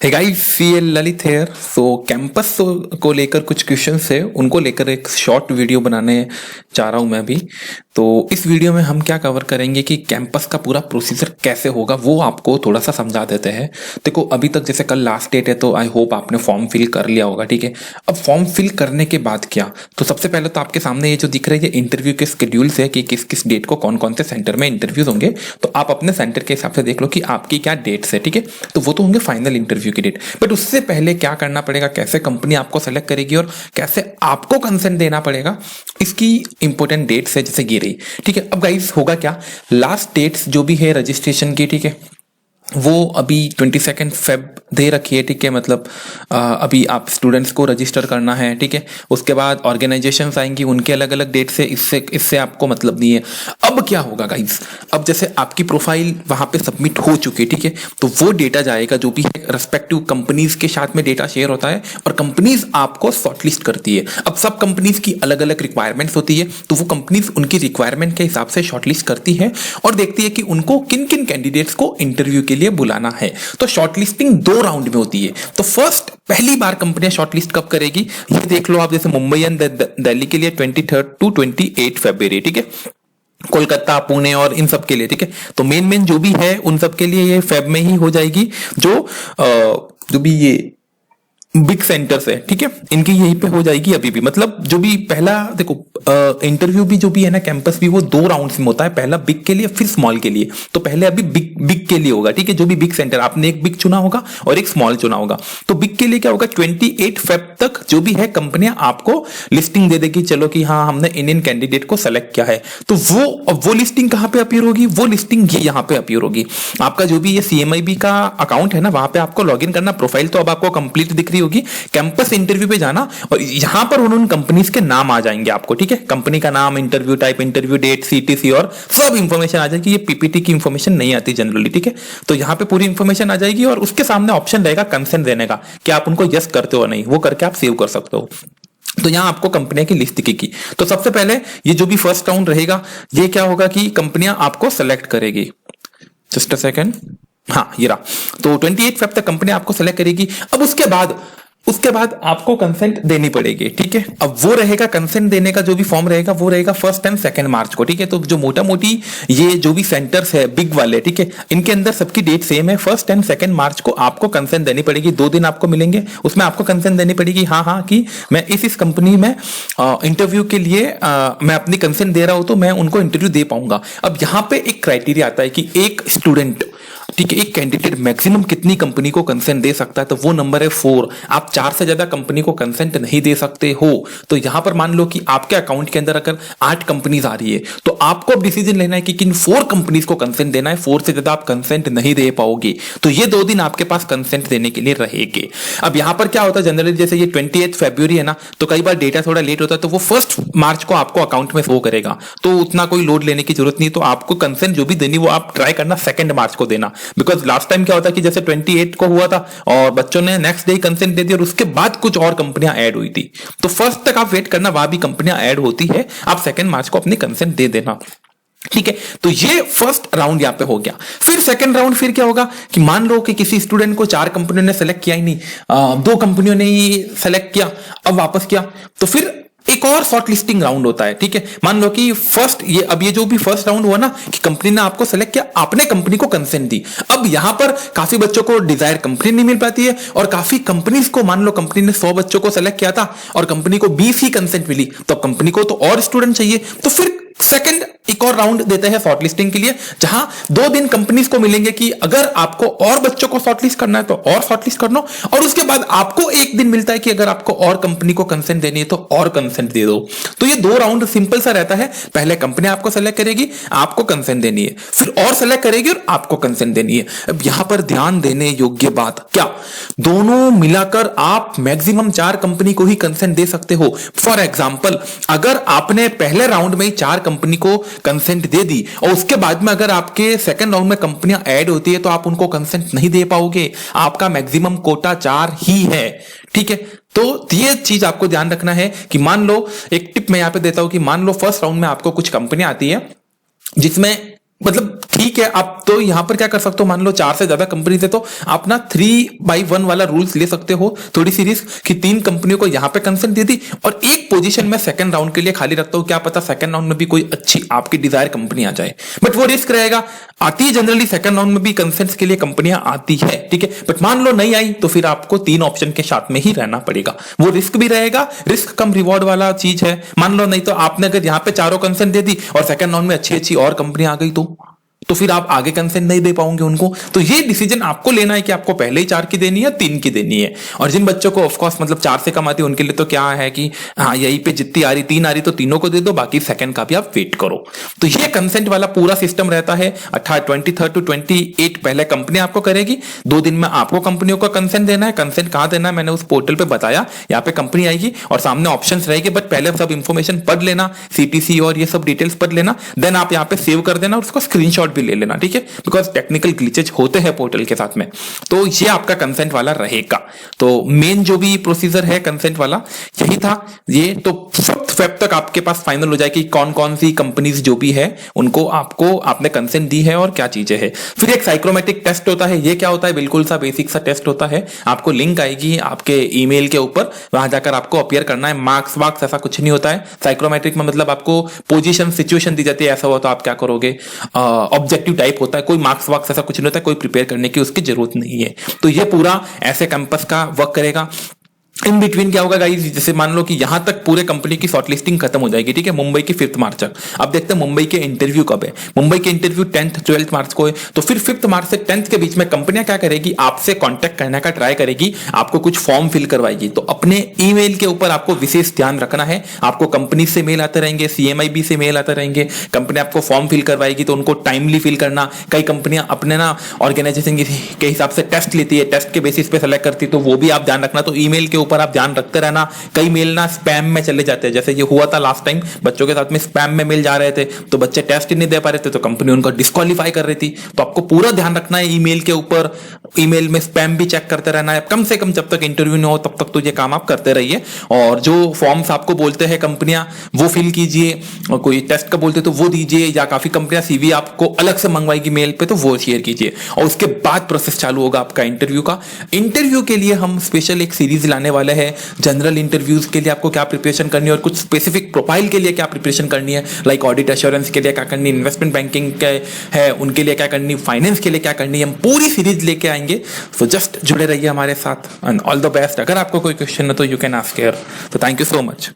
Hey guys, C L Lalit here. So campus को लेकर कुछ क्वेश्चंस है, उनको लेकर एक शॉर्ट वीडियो बनाने चाह रहा हूं मैं भी। तो इस वीडियो में हम क्या कवर करेंगे कि कैंपस का पूरा प्रोसीजर कैसे होगा वो आपको थोड़ा सा समझा देते हैं। देखो, अभी तक जैसे कल लास्ट डेट है तो आई होप आपने फॉर्म फिल कर लिया होगा, ठीक है। अब फॉर्म फिल करने के बाद क्या, तो सबसे पहले तो आपके सामने ये जो दिख रहे हैं ये इंटरव्यू के स्केड्यूल्स है कि किस किस डेट को कौन कौन से सेंटर में इंटरव्यूज होंगे। तो आप अपने सेंटर के हिसाब से देख लो कि आपकी क्या डेट्स है, ठीक है। तो वो तो होंगे फाइनल इंटरव्यू की डेट, बट उससे पहले क्या करना पड़ेगा, कैसे कंपनी आपको सेलेक्ट करेगी और कैसे आपको कंसेंट देना पड़ेगा, इसकी इंपॉर्टेंट डेट्स है जैसे ये रही, ठीक है। अब गाइस होगा क्या, लास्ट डेट्स जो भी है रजिस्ट्रेशन की, ठीक है, वो अभी 22 फेब दे रखी है, ठीक है। मतलब अभी आप स्टूडेंट्स को रजिस्टर करना है, ठीक है। उसके बाद ऑर्गेनाइजेशंस आएंगी, उनके अलग अलग डेट से, इससे आपको मतलब नहीं है। अब क्या होगा गाइस, अब जैसे आपकी प्रोफाइल वहां पे सबमिट हो चुकी है, ठीक है, तो वो डेटा जाएगा जो भी है रेस्पेक्टिव कंपनीज के साथ में डेटा शेयर होता है और कंपनीज आपको शॉर्टलिस्ट करती है। अब सब कंपनीज की अलग अलग रिक्वायरमेंट्स होती है, तो वो कंपनीज उनकी रिक्वायरमेंट के हिसाब से शॉर्टलिस्ट करती है और देखती है कि उनको किन किन कैंडिडेट्स को इंटरव्यू के लिए बुलाना है। तो शॉर्टलिस्टिंग 2 राउंड में होती है। तो फर्स्ट, पहली बार कंपनियां शॉर्टलिस्ट कब करेगी ये देख लो आप, जैसे मुंबई एंड दिल्ली के लिए 23 टू 28 फरवरी, ठीक है। कोलकाता, पुणे और इन सब के लिए, ठीक है। तो मेन जो भी है उन सब के लिए ये फेब में ही हो जाएगी। जो भी ये बिग सेंटर्स है, ठीक है, इनकी यहीं पे हो जाएगी अभी भी। मतलब जो भी पहला देखो इंटरव्यू भी जो भी है ना, कैंपस भी, वो 2 राउंड्स में होता है, पहला बिग के लिए फिर स्मॉल के लिए। तो पहले अभी बिग के लिए होगा, ठीक है। जो भी बिग सेंटर, आपने एक बिग चुना होगा और एक स्मॉल चुना होगा। तो बिग के लिए क्या होगा, 28 फेब तक जो भी है कंपनियां आपको लिस्टिंग दे देगी, चलो कि हाँ हमने इन कैंडिडेट को सेलेक्ट किया है। तो वो लिस्टिंग कहां पे अपीयर होगी, वो लिस्टिंग ये यहां पे अपीयर होगी। आपका जो भी ये CMIB का अकाउंट है ना, वहां पे आपको लॉग इन करना, प्रोफाइल तो अब आपको कंप्लीट दिख रही होगी। कैंपस इंटरव्यू पे जाना और यहां पर उन कंपनीज के नाम आ जाएंगे आपको, ठीक है। कंपनी का नाम, interview type, interview date, CTC और सब इंफॉर्मेशन आ जाएगी। ये PPT की इंफॉर्मेशन नहीं आती जनरली, ठीक है। तो यहां पे पूरी इंफॉर्मेशन आ जाएगी और उसके सामने ऑप्शन रहेगा कंसेंट देने का कि आप उनको यस करते हो नहीं, वो करके आप सेव कर सकते हो। तो यहां आपको कंपनियां की लिस्ट दिखेगी। तो सबसे पहले ये जो भी फर्स्ट राउंड रहेगा, ये क्या होगा कि कंपनियां आपको सेलेक्ट करेगी। जस्ट अ सेकेंड, हाँ ये रहा। तो 28 फेब तक कंपनी आपको सेलेक्ट करेगी। अब उसके बाद आपको कंसेंट देनी पड़ेगी, ठीक है। अब वो रहेगा कंसेंट देने का जो भी फॉर्म रहेगा, वो रहेगा 1 एंड 2 मार्च को, ठीक है। तो जो मोटा मोटी ये जो भी सेंटर्स है बिग वाले, ठीक है, इनके अंदर सबकी डेट सेम है। 1 एंड 2 मार्च को आपको कंसेंट देनी पड़ेगी। 2 दिन आपको मिलेंगे, उसमें आपको कंसेंट देनी पड़ेगी, हाँ कि मैं इस कंपनी में इंटरव्यू के लिए मैं अपनी कंसेंट दे रहा हूं तो मैं उनको इंटरव्यू दे पाऊंगा। अब यहां पे एक क्राइटेरिया आता है कि एक स्टूडेंट, ठीक है, एक कैंडिडेट मैक्सिमम कितनी कंपनी को कंसेंट दे सकता है, तो वो नंबर है 4। आप 4 से ज्यादा कंपनी को कंसेंट नहीं दे सकते हो। तो यहां पर मान लो कि आपके अकाउंट के अंदर अगर 8 कंपनीज आ रही है, तो आपको अब डिसीजन लेना है कि किन 4 कंपनीज को कंसेंट देना है। 4 से ज्यादा आप कंसेंट नहीं दे पाओगे, तो ये 2 दिन आपके पास कंसेंट देने के लिए रहेंगे। अब यहां पर क्या होता है, जनरली जैसे ये 28 फरवरी है ना, तो कई बार डेटा थोड़ा लेट होता है, तो वो 1 मार्च को आपको अकाउंट में शो करेगा, तो उतना कोई लोड लेने की जरूरत नहीं। तो आपको कंसेंट जो भी देनी वो आप ट्राई करना 2 मार्च को देना। बिकॉज लास्ट टाइम क्या होता है कि जैसे 28 को हुआ था और बच्चों ने नेक्स्ट डे कंसेंट दे दिया और उसके बाद कुछ और कंपनियां ऐड हुई थी। तो 1 तक आप वेट करना, वहां भी कंपनियां ऐड होती है। आप 2 मार्च को अपनी कंसेंट दे देना, ठीक है। तो ये फर्स्ट राउंड यहां पे हो गया। फिर सेकंड राउंड फिर क्या होगा कि मान लो कि किसी स्टूडेंट को 4 कंपनियों ने सेलेक्ट किया ही नहीं, 2 कंपनियों ने ही सेलेक्ट किया, अब वापस किया, तो फिर एक और शॉर्ट लिस्टिंग राउंड होता है, ठीक है। मान लो कि ये जो भी फर्स्ट राउंड हुआ ना कि कंपनी ने आपको सेलेक्ट किया, आपने कंपनी को कंसेंट दी। अब यहां पर काफी बच्चों को डिजायर कंपनी नहीं मिल पाती है और काफी कंपनीज को, मान लो कंपनी ने 100 बच्चों को सेलेक्ट किया था और कंपनी को 20 ही कंसेंट मिली, तो अब कंपनी को तो और स्टूडेंट चाहिए। तो फिर सेकंड एक और राउंड देते हैं शॉर्टलिस्टिंग के लिए, जहां 2 दिन कंपनीज को मिलेंगे कि अगर आपको और बच्चों को शॉर्टलिस्ट करना है तो और शॉर्टलिस्ट कर लो, और उसके बाद आपको 1 दिन मिलता है कि अगर आपको और कंपनी को कंसेंट देनी है तो और कंसेंट दे दो। तो ये 2 राउंड सिंपल सा रहता है। पहले कंपनी आपको सेलेक्ट करेगी, आपको कंसेंट देनी है, फिर और सेलेक्ट करेगी और आपको कंसेंट देनी है। अब यहां पर ध्यान देने योग्य बात क्या, दोनों मिलाकर आप मैक्सिमम 4 कंपनी को ही कंसेंट दे सकते हो। फॉर एग्जाम्पल, अगर आपने पहले राउंड में 4 कंपनी को कंसेंट दे दी और उसके बाद में अगर आपके सेकंड राउंड में कंपनियां ऐड होती है, तो आप उनको कंसेंट नहीं दे पाओगे। आपका मैक्सिमम कोटा 4 ही है, ठीक है। तो ये चीज आपको ध्यान रखना है कि मान लो, एक टिप मैं यहां पे देता हूं कि मान लो फर्स्ट राउंड में आपको कुछ कंपनियां आती है जिसमें मतलब ठीक है, आप तो यहां पर क्या कर सकते हो, मान लो 4 से ज्यादा कंपनी है तो आप ना 3/1 वाला रूल्स ले सकते हो, थोड़ी सी रिस्क कि 3 कंपनियों को यहां पे कंसेंट दे दी और एक पोजीशन में सेकंड राउंड के लिए खाली रखता हूं, क्या पता सेकंड राउंड में भी कोई अच्छी आपकी डिजायर कंपनी आ जाए, बट वो रिस्क रहेगा। आती है जनरली सेकंड राउंड में भी कंसेंट्स के लिए कंपनियां आती है, ठीक है, बट मान लो नहीं आई तो फिर आपको 3 ऑप्शन के साथ में ही रहना पड़ेगा, वो रिस्क भी रहेगा, रिस्क कम रिवॉर्ड वाला चीज है। मान लो नहीं तो आपने अगर यहां पे चारों कंसेंट दे दी और सेकंड राउंड में अच्छी अच्छी और कंपनी आ गई तो फिर आप आगे कंसेंट नहीं दे पाओगे उनको। तो ये डिसीजन आपको लेना है कि आपको पहले ही 4 की देनी है, 3 की देनी है। और जिन बच्चों को ऑफकोर्स मतलब 4 से कम आती है उनके लिए तो क्या है कि हाँ यहीं पे जितनी आ रही 3 आ रही तो तीनों को दे दो, बाकी सेकंड का भी आप वेट करो। तो ये कंसेंट वाला पूरा सिस्टम रहता है। 23 to 28 पहले कंपनी आपको करेगी, 2 दिन में आपको कंपनियों का कंसेंट देना है। कंसेंट कहां देना है मैंने उस पोर्टल पे बताया, यहाँ पे कंपनी आएगी और सामने ऑप्शन रहेगी, बट पहले सब इंफॉर्मेशन पढ़ लेना, सीटीसी और ये सब डिटेल्स पढ़ लेना, देन आप यहाँ पे सेव कर देना और उसको स्क्रीनशॉट भी ले लेना, ठीक है, बिकॉज टेक्निकल ग्लिचेज होते हैं पोर्टल के साथ में। तो ये आपका कंसेंट वाला रहेगा। तो मेन जो भी प्रोसीजर है कंसेंट वाला यही था। ये तो 5 फेब तक आपके पास फाइनल हो जाएगी कौन कौन सी कंपनीज जो भी है उनको आपने कंसेंट दी है और क्या चीजें है। फिर एक साइक्रोमेट्रिक टेस्ट होता है। ये क्या होता है, बिल्कुल सा बेसिक सा टेस्ट होता है। आपको लिंक आएगी आपके ईमेल के ऊपर, वहां जाकर आपको अपियर करना है। मार्क्स वार्क्स ऐसा कुछ नहीं होता है साइक्रोमेट्रिक में, मतलब आपको पोजीशन सिचुएशन दी जाती है, ऐसा हुआ तो आप क्या करोगे, ऑब्जेक्टिव टाइप होता है, कोई मार्क्स वार्क्स ऐसा कुछ नहीं होता है, कोई प्रिपेयर करने की उसकी जरूरत नहीं है। तो ये पूरा ऐसे कैंपस का वर्क करेगा। इन बिटवीन क्या होगा गाइस, जैसे मान लो कि यहां तक पूरे कंपनी की शॉर्टलिस्टिंग खत्म हो जाएगी, ठीक है, मुंबई की 5 मार्च तक। अब देखते हैं मुंबई के इंटरव्यू कब है। मुंबई के इंटरव्यू 10th 12th मार्च को है, तो फिर 5 मार्च से 10th के बीच में कंपनियां क्या करेगी, आपसे कांटेक्ट करने का ट्राई करेगी, आपको कुछ फॉर्म फिल करवाएगी। तो अपने ईमेल के ऊपर आपको विशेष ध्यान रखना है। आपको कंपनी से मेल आते रहेंगे, सीएमआईबी से मेल आते रहेंगे, कंपनी आपको फॉर्म फिल करवाएगी तो उनको टाइमली फिल करना। कई कंपनियां अपने ना ऑर्गेनाइजेशन के हिसाब से टेस्ट लेती है, टेस्ट के बेसिस पे सेलेक्ट करती है, तो वो भी आप ध्यान रखना। तो ईमेल के ऊपर आप ध्यान रखते रहना। कई मेल ना स्पैम में चले जाते हैं, जैसे ये हुआ था लास्ट टाइम, बच्चों के साथ में स्पैम में मेल जा रहे थे तो बच्चे टेस्ट ही नहीं दे पा रहे थे, तो कंपनी उनको डिस्क्वालीफाई कर रही थी। तो आपको पूरा ध्यान रखना है ईमेल के ऊपर, ईमेल में स्पैम भी चेक करते रहना है। कम से कम जब तक इंटरव्यू नहीं हो तब तक तो ये काम आप करते रहिए। और जो फॉर्म्स आपको बोलते हैं कंपनियां वो फिल कीजिए, और कोई टेस्ट का बोलते तो वो दीजिए, या काफी कंपनियां सीवी आपको अलग से मंगवाएगी मेल पे तो वो शेयर कीजिए। और उसके बाद प्रोसेस चालू होगा आपका इंटरव्यू का। इंटरव्यू के लिए हम स्पेशल एक सीरीज लाने वाले हैं। जनरल इंटरव्यूज के लिए आपको क्या प्रिपरेशन करनी है और कुछ स्पेसिफिक प्रोफाइल के लिए क्या प्रिपरेशन करनी है, लाइक ऑडिट एश्योरेंस के लिए क्या करनी है, इन्वेस्टमेंट बैंकिंग के है उनके लिए क्या करनी, फाइनेंस के लिए क्या करनी है, हम पूरी सीरीज लेके आएंगे। सो जस्ट जुड़े रहिए हमारे साथ एंड ऑल द बेस्ट। अगर आपको कोई क्वेश्चन है तो यू कैन आस्क हियर। तो थैंक यू सो मच।